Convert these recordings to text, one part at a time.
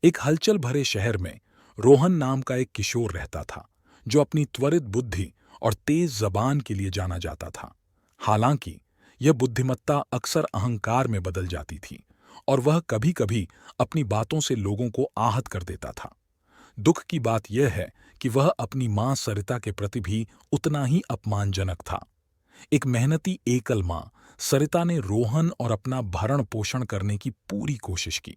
एक हलचल भरे शहर में रोहन नाम का एक किशोर रहता था, जो अपनी त्वरित बुद्धि और तेज जबान के लिए जाना जाता था। हालांकि यह बुद्धिमत्ता अक्सर अहंकार में बदल जाती थी और वह कभी-कभी अपनी बातों से लोगों को आहत कर देता था। दुख की बात यह है कि वह अपनी मां सरिता के प्रति भी उतना ही अपमानजनक था। एक मेहनती एकल मां सरिता ने रोहन और अपना भरण पोषण करने की पूरी कोशिश की।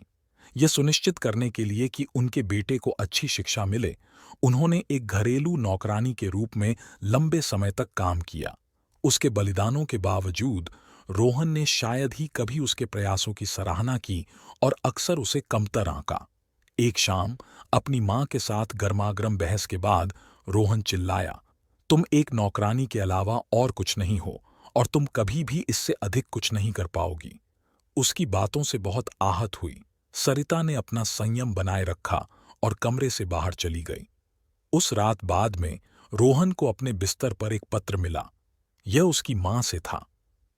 यह सुनिश्चित करने के लिए कि उनके बेटे को अच्छी शिक्षा मिले, उन्होंने एक घरेलू नौकरानी के रूप में लंबे समय तक काम किया। उसके बलिदानों के बावजूद रोहन ने शायद ही कभी उसके प्रयासों की सराहना की और अक्सर उसे कमतर आंका। एक शाम अपनी मां के साथ गर्मागर्म बहस के बाद रोहन चिल्लाया, तुम एक नौकरानी के अलावा और कुछ नहीं हो और तुम कभी भी इससे अधिक कुछ नहीं कर पाओगी। उसकी बातों से बहुत आहत हुई सरिता ने अपना संयम बनाए रखा और कमरे से बाहर चली गई। उस रात बाद में रोहन को अपने बिस्तर पर एक पत्र मिला। यह उसकी मां से था।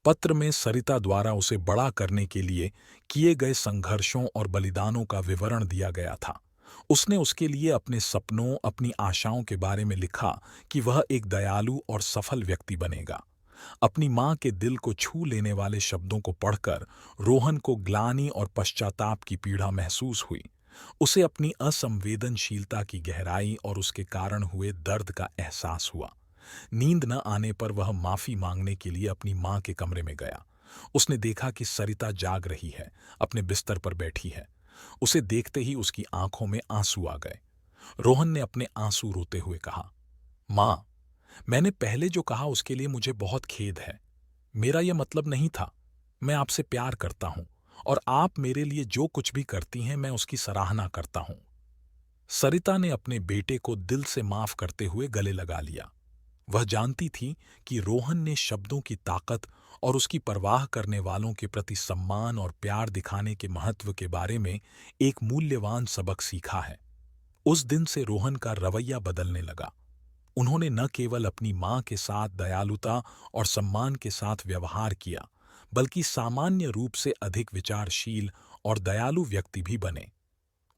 पत्र में सरिता द्वारा उसे बड़ा करने के लिए किए गए संघर्षों और बलिदानों का विवरण दिया गया था। उसने उसके लिए अपने सपनों, अपनी आशाओं के बारे में लिखा कि वह एक दयालु और सफल व्यक्ति बनेगा। अपनी मां के दिल को छू लेने वाले शब्दों को पढ़कर रोहन को ग्लानि और पश्चाताप की पीड़ा महसूस हुई। उसे अपनी असंवेदनशीलता की गहराई और उसके कारण हुए दर्द का एहसास हुआ। नींद न आने पर वह माफी मांगने के लिए अपनी मां के कमरे में गया। उसने देखा कि सरिता जाग रही है, अपने बिस्तर पर बैठी है। उसे देखते ही उसकी आंखों में आंसू आ गए। रोहन ने अपने आंसू रोते हुए कहा, मां, मैंने पहले जो कहा उसके लिए मुझे बहुत खेद है। मेरा यह मतलब नहीं था। मैं आपसे प्यार करता हूं और आप मेरे लिए जो कुछ भी करती हैं मैं उसकी सराहना करता हूं। सरिता ने अपने बेटे को दिल से माफ करते हुए गले लगा लिया। वह जानती थी कि रोहन ने शब्दों की ताकत और उसकी परवाह करने वालों के प्रति सम्मान और प्यार दिखाने के महत्व के बारे में एक मूल्यवान सबक सीखा है। उस दिन से रोहन का रवैया बदलने लगा। उन्होंने न केवल अपनी मां के साथ दयालुता और सम्मान के साथ व्यवहार किया, बल्कि सामान्य रूप से अधिक विचारशील और दयालु व्यक्ति भी बने।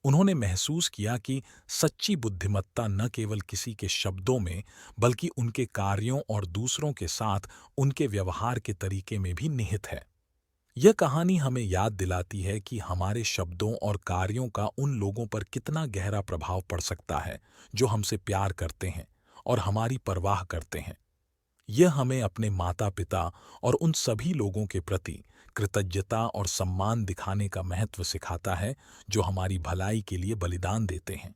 उन्होंने महसूस किया कि सच्ची बुद्धिमत्ता न केवल किसी के शब्दों में, बल्कि उनके कार्यों और दूसरों के साथ उनके व्यवहार के तरीके में भी निहित है। यह कहानी हमें याद दिलाती है कि हमारे शब्दों और कार्यों का उन लोगों पर कितना गहरा प्रभाव पड़ सकता है जो हमसे प्यार करते हैं और हमारी परवाह करते हैं। यह हमें अपने माता पिता और उन सभी लोगों के प्रति कृतज्ञता और सम्मान दिखाने का महत्व सिखाता है जो हमारी भलाई के लिए बलिदान देते हैं।